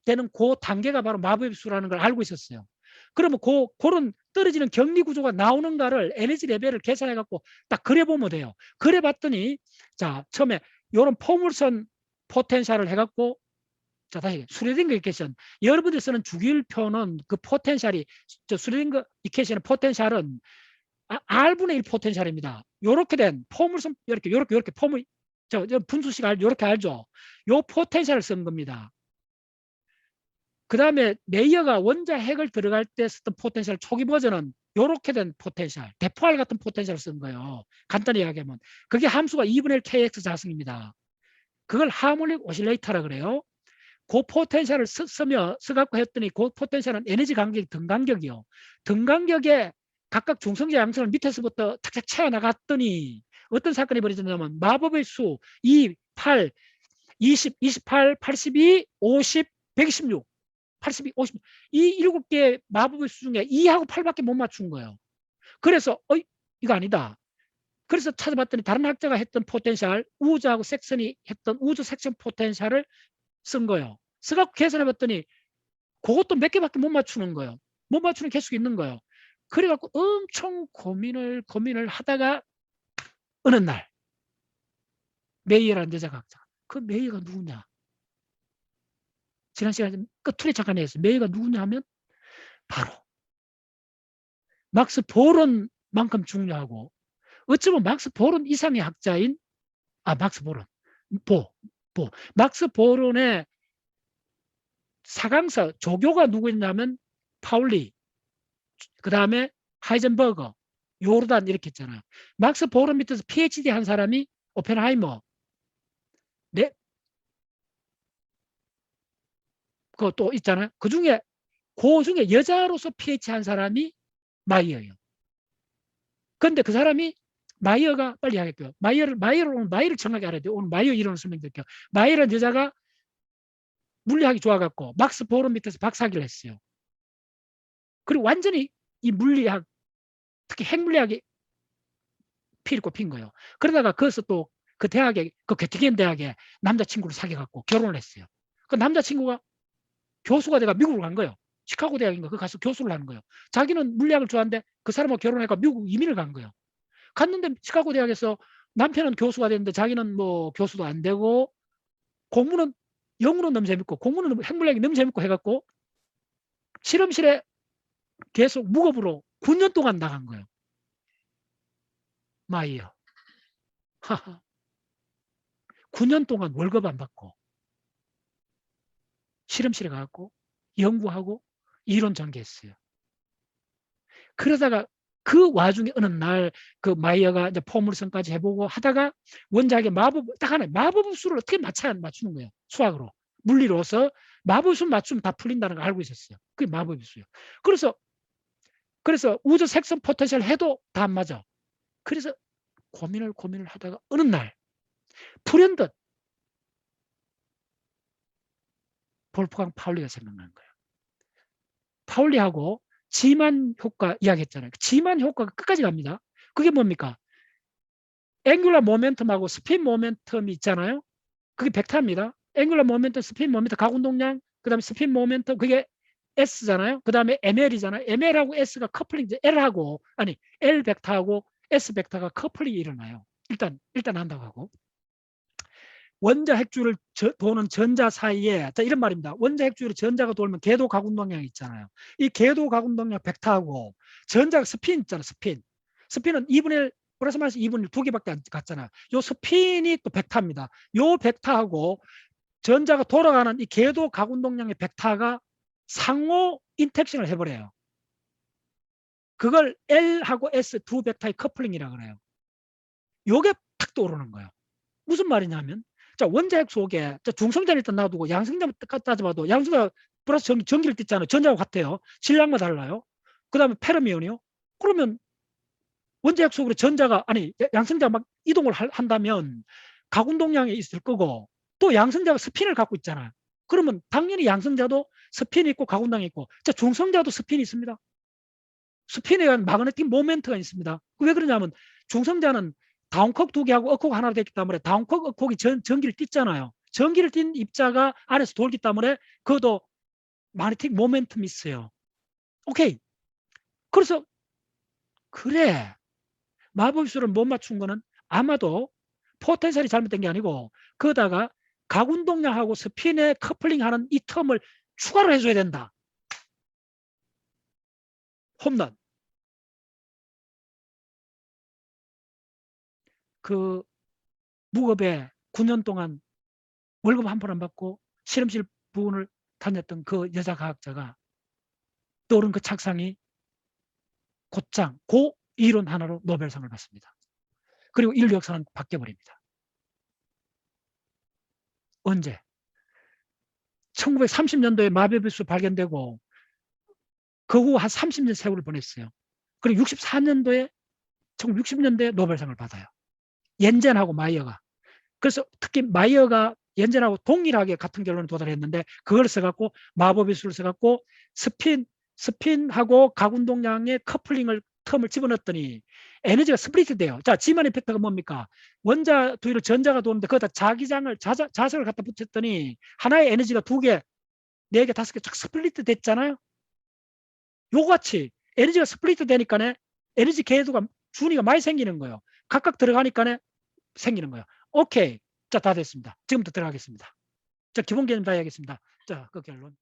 되는 그 단계가 바로 마법의 수라는 걸 알고 있었어요. 그러면 그런 떨어지는 격리 구조가 나오는가를 에너지 레벨을 계산해 갖고 딱 그려보면 돼요. 그려봤더니 자 처음에 이런 포물선 포텐셜을 해갖고 자 다시 슈레딩거 이퀘이션 여러분들이 쓰는 주기율표는 그 포텐셜이 슈레딩거 이퀘이션의 포텐셜은 R분의 1 포텐셜입니다. 요렇게 된 포물선 이렇게 포물 저 분수식 요렇게 알죠? 요 포텐셜을 쓴 겁니다. 그 다음에 메이어가 원자 핵을 들어갈 때 썼던 포텐셜 초기 버전은 요렇게 된 포텐셜, 대포알 같은 포텐셜을 쓴 거예요. 간단히 이야기하면 그게 함수가 2분의 1 kx 자승입니다. 그걸 하모닉 오실레이터라 그래요. 그 포텐셜을 써갖고 했더니 그 포텐셜은 에너지 간격이 등간격이요. 등간격에 각각 중성자 양성을 밑에서부터 탁탁 채워나갔더니 어떤 사건이 벌어졌냐면 마법의 수 2, 8, 20, 28, 82, 50, 126, 82, 50 이 7개의 마법의 수 중에 2하고 8밖에 못 맞춘 거예요. 그래서 이거 아니다. 그래서 찾아봤더니 다른 학자가 했던 포텐셜 우주하고 섹션이 했던 우주 섹션 포텐셜을 쓴 거예요. 써갖고 계산해봤더니 그것도 몇 개밖에 못 맞추는 거예요. 못 맞추는 개수가 있는 거예요. 그래갖고 엄청 고민을 하다가 어느 날 메이어라는 여자 학자 그 메이어가 누구냐 지난 시간에 끝풀이 잠깐 했어요. 메이어가 누구냐 하면 바로 막스 보론만큼 중요하고 어쩌면 막스 보론 이상의 학자인 막스 보론 막스 보론의 사강사 조교가 누구였냐면 파울리 그 다음에 하이젠버거 요르단 이렇게 했잖아요. 막스 보론 밑에서 PhD 한 사람이 오펜하이머 네 그거 또 있잖아요. 그 중에 여자로서 PhD 한 사람이 마이어예요. 그런데 그 사람이 마이어가 빨리 하겠고요. 마이어를 정확히 알아야 돼요. 오늘 마이어 이론을 설명드릴게요. 마이어라는 여자가 물리학이 좋아갖고 막스 보론 밑에서 박사학위를 했어요. 그리고 완전히 이 물리학 특히 핵물리학이 피를 꼽힌 거예요. 그러다가 거기서 또 그 대학에 그 göttingen 대학에 남자친구를 사귀어갖고 결혼을 했어요. 그 남자친구가 교수가 돼가 미국으로 간 거예요. 시카고 대학인가 그 가서 교수를 하는 거예요. 자기는 물리학을 좋아하는데 그 사람하고 결혼해가 미국 이민을 간 거예요. 갔는데 시카고 대학에서 남편은 교수가 됐는데 자기는 뭐 교수도 안 되고 공부는 영어는 너무 재밌고 공부는 핵물리학이 너무 재밌고 해갖고 실험실에 계속 무급으로 9년 동안 나간 거예요. 마이어. 9년 동안 월급 안 받고 실험실에 가갖고 연구하고 이론 전개했어요. 그러다가 그 와중에 어느 날 그 마이어가 이제 포물선까지 해보고 하다가 원자학의 딱 하나 마법의 수를 어떻게 맞추는 거예요. 수학으로. 물리로서 마법의 수 맞추면 다 풀린다는 걸 알고 있었어요. 그게 마법의 수예요. 그래서 우주 색선 포텐셜 해도 다 안 맞아. 그래서 고민을 하다가 어느 날 불현듯 볼프강 파울리가 생각난 거예요. 파울리하고 지만 효과 이야기했잖아요. 지만 효과가 끝까지 갑니다. 그게 뭡니까? 앵귤러 모멘텀하고 스핀 모멘텀이 있잖아요. 그게 벡터입니다. 앵귤러 모멘텀, 스핀 모멘텀, 가운동량, 그 다음에 스핀 모멘텀, 그게 S잖아요. 그 다음에 ML이잖아요. ML하고 S가 커플링, L하고, L 벡터하고 S 벡터가 커플링이 일어나요. 일단 한다고 하고. 원자 핵주를 도는 전자 사이에, 자, 이런 말입니다. 원자 핵주를 전자가 돌면 궤도 가운동량이 있잖아요. 이 궤도 가운동량 벡터하고 전자가 스핀 있잖아요. 스핀은 2분의 1, 플러스 마이너스 2분의 1 두 개밖에 안 갔잖아요. 요 스핀이 또 벡터입니다. 요 벡터하고 전자가 돌아가는 이 궤도 가운동량의 벡터가 상호 인텍션을 해버려요. 그걸 L하고 S 두 벡터의 커플링이라고 그래요. 요게 탁 떠오르는 거예요. 무슨 말이냐면 자, 원자핵 속에 중성자를 일단 놔두고 양성자 따져봐도 양성자 플러스 전기를 띠잖아요. 전자하고 같아요. 질량만 달라요. 그 다음에 페르미온이요. 그러면 원자핵 속으로 전자가 아니 양성자가 막 이동을 한다면 가운동량이 있을 거고 또 양성자가 스핀을 갖고 있잖아요. 그러면 당연히 양성자도 스핀이 있고 가운동이 있고 자 중성자도 스핀이 있습니다. 스핀에 의한 마그네틱 모멘트가 있습니다. 왜 그러냐면 중성자는 다운콕 2개하고 업콕 하나로 되기 때문에 다운콕, 업콕이 전기를 띠잖아요. 전기를 띤 입자가 안에서 돌기 때문에 그것도 마그네틱 모멘텀이 있어요. 오케이. 그래서 그래. 마법수를 못 맞춘 거는 아마도 포텐셜이 잘못된 게 아니고 거기다가 가운동량하고 스핀에 커플링하는 이 텀을 추가로 해줘야 된다. 홈런. 그 무급에 9년 동안 월급 한 푼 안 받고 실험실 부분을 다녔던 그 여자 과학자가 떠오른 그 착상이 곧장 그 이론 하나로 노벨상을 받습니다. 그리고 인류 역사는 바뀌어버립니다. 언제? 1930년도에 마법의수 발견되고 그 후 한 30년 세월을 보냈어요. 그리고 64년도에 1960년대에 노벨상을 받아요. 옌젠하고 마이어가. 그래서 특히 마이어가 옌젠하고 동일하게 같은 결론에 도달했는데 그걸 써갖고 마법의수를 써갖고 스핀하고 가운동량의 커플링을 텀을 집어넣었더니 에너지가 스플리트 돼요. 자, 지만 이펙트가 뭡니까? 원자 두위로 전자가 도는데 거기다 자석을 갖다 붙였더니 하나의 에너지가 2개, 4개, 5개 쫙 스플리트 됐잖아요. 요같이 에너지가 스플리트 되니까 에너지 궤도가 준위가 많이 생기는 거예요. 각각 들어가니까 생기는 거예요. 오케이. 자, 다 됐습니다. 지금부터 들어가겠습니다. 자, 기본 개념 다 해야겠습니다. 자, 그 결론.